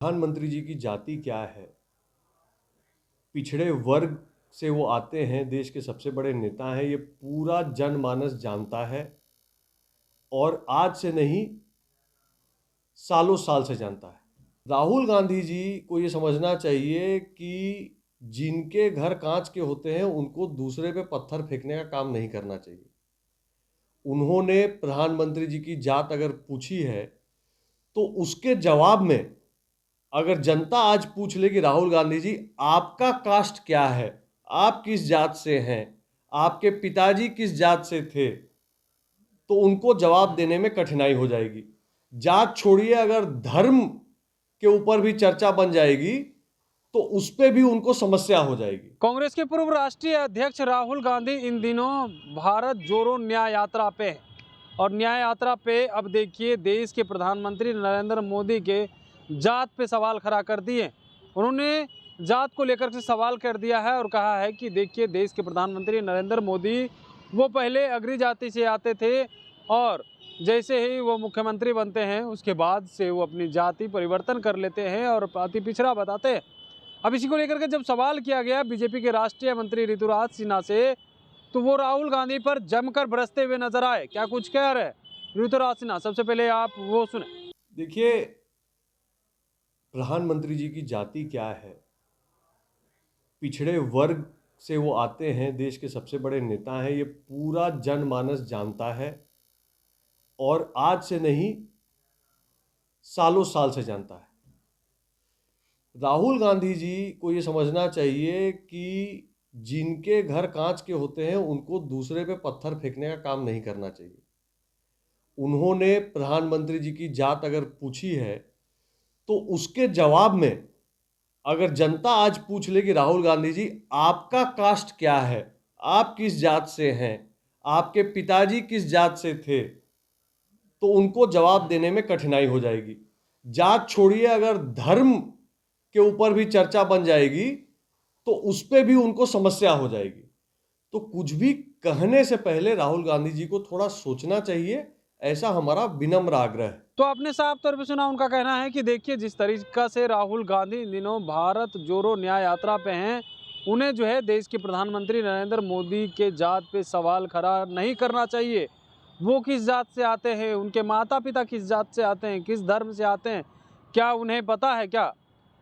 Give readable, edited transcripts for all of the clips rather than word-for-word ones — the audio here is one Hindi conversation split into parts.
प्रधानमंत्री जी की जाति क्या है, पिछड़े वर्ग से वो आते हैं, देश के सबसे बड़े नेता हैं, ये पूरा जनमानस जानता है और आज से नहीं, सालों साल से जानता है। राहुल गांधी जी को ये समझना चाहिए कि जिनके घर कांच के होते हैं, उनको दूसरे पे पत्थर फेंकने का काम नहीं करना चाहिए। उन्होंने प्रधानमंत्री जी की जात अगर पूछी है, तो उसके जवाब में अगर जनता आज पूछ ले कि राहुल गांधी जी आपका कास्ट क्या है, आप किस जात से हैं, आपके पिताजी किस जात से थे, तो उनको जवाब देने में कठिनाई हो जाएगी। जात छोड़िए, अगर धर्म के ऊपर भी चर्चा बन जाएगी तो उस पे भी उनको समस्या हो जाएगी। कांग्रेस के पूर्व राष्ट्रीय अध्यक्ष राहुल गांधी इन दिनों भारत जोड़ो न्याय यात्रा पे हैं और न्याय यात्रा पे अब देखिए देश के प्रधानमंत्री नरेंद्र मोदी के जात पे सवाल खड़ा कर दिए। उन्होंने जात को लेकर के सवाल कर दिया है और कहा है कि देखिए देश के प्रधानमंत्री नरेंद्र मोदी वो पहले अग्री जाति से आते थे और जैसे ही वो मुख्यमंत्री बनते हैं उसके बाद से वो अपनी जाति परिवर्तन कर लेते हैं और अति पिछड़ा बताते हैं। अब इसी को लेकर के जब सवाल किया गया बीजेपी के राष्ट्रीय मंत्री ऋतुराज सिन्हा से, तो वो राहुल गांधी पर जमकर बरसते हुए नजर आए। क्या कुछ कह रहे ऋतुराज सिन्हा, सबसे पहले आप वो सुने। देखिए, प्रधानमंत्री जी की जाति क्या है, पिछड़े वर्ग से वो आते हैं, देश के सबसे बड़े नेता हैं, ये पूरा जनमानस जानता है और आज से नहीं, सालों साल से जानता है। राहुल गांधी जी को ये समझना चाहिए कि जिनके घर कांच के होते हैं, उनको दूसरे पे पत्थर फेंकने का काम नहीं करना चाहिए। उन्होंने प्रधानमंत्री जी की जात अगर पूछी है, तो उसके जवाब में अगर जनता आज पूछ ले कि राहुल गांधी जी आपका कास्ट क्या है, आप किस जात से हैं, आपके पिताजी किस जात से थे, तो उनको जवाब देने में कठिनाई हो जाएगी। जात छोड़िए, अगर धर्म के ऊपर भी चर्चा बन जाएगी तो उस पे भी उनको समस्या हो जाएगी। तो कुछ भी कहने से पहले राहुल गांधी जी को थोड़ा सोचना चाहिए, ऐसा हमारा विनम्र आग्रह है। तो आपने साफ तौर पे सुना, उनका कहना है कि देखिए जिस तरीका से राहुल गांधी इन दिनों भारत जोड़ो न्याय यात्रा पे हैं, उन्हें जो है देश के प्रधानमंत्री नरेंद्र मोदी के जात पे सवाल खड़ा नहीं करना चाहिए। वो किस जात से आते हैं, उनके माता पिता किस जात से आते हैं, किस धर्म से आते हैं, क्या उन्हें पता है? क्या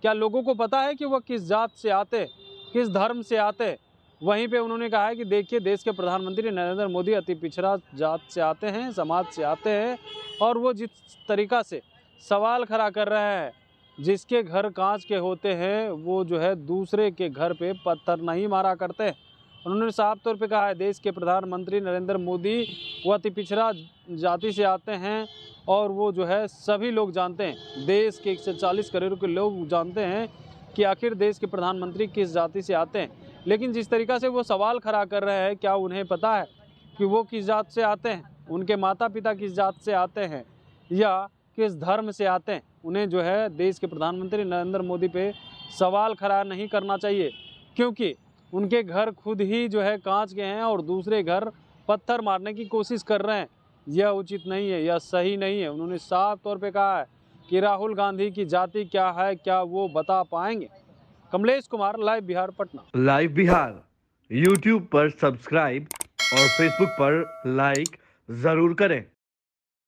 क्या लोगों को पता है कि वह किस जात से आते, किस धर्म से आते? वहीं पे उन्होंने कहा है कि देखिए देश के प्रधानमंत्री नरेंद्र मोदी अति पिछड़ा जात से आते हैं, समाज से आते हैं और वो जिस तरीका से सवाल खड़ा कर रहे हैं, जिसके घर कांच के होते हैं वो जो है दूसरे के घर पे पत्थर नहीं मारा करते। उन्होंने साफ तौर पे कहा है देश के प्रधानमंत्री नरेंद्र मोदी वो अति पिछड़ा जाति से आते हैं और वो जो है सभी लोग जानते हैं, देश के 140 करोड़ के लोग जानते हैं कि आखिर देश के प्रधानमंत्री किस जाति से आते हैं। लेकिन जिस तरीका से वो सवाल खड़ा कर रहे हैं, क्या उन्हें पता है कि वो किस जात से आते हैं, उनके माता पिता किस जात से आते हैं या किस धर्म से आते हैं? उन्हें जो है देश के प्रधानमंत्री नरेंद्र मोदी पे सवाल खड़ा नहीं करना चाहिए, क्योंकि उनके घर खुद ही जो है कांच के हैं और दूसरे घर पत्थर मारने की कोशिश कर रहे हैं। यह उचित नहीं है, यह सही नहीं है। उन्होंने साफ तौर पे कहा है कि राहुल गांधी की जाति क्या है, क्या वो बता पाएंगे? Kamlesh Kumar, live Bihar, Patna. Live Bihar YouTube पर सब्सक्राइब और फेसबुक पर लाइक जरूर करें।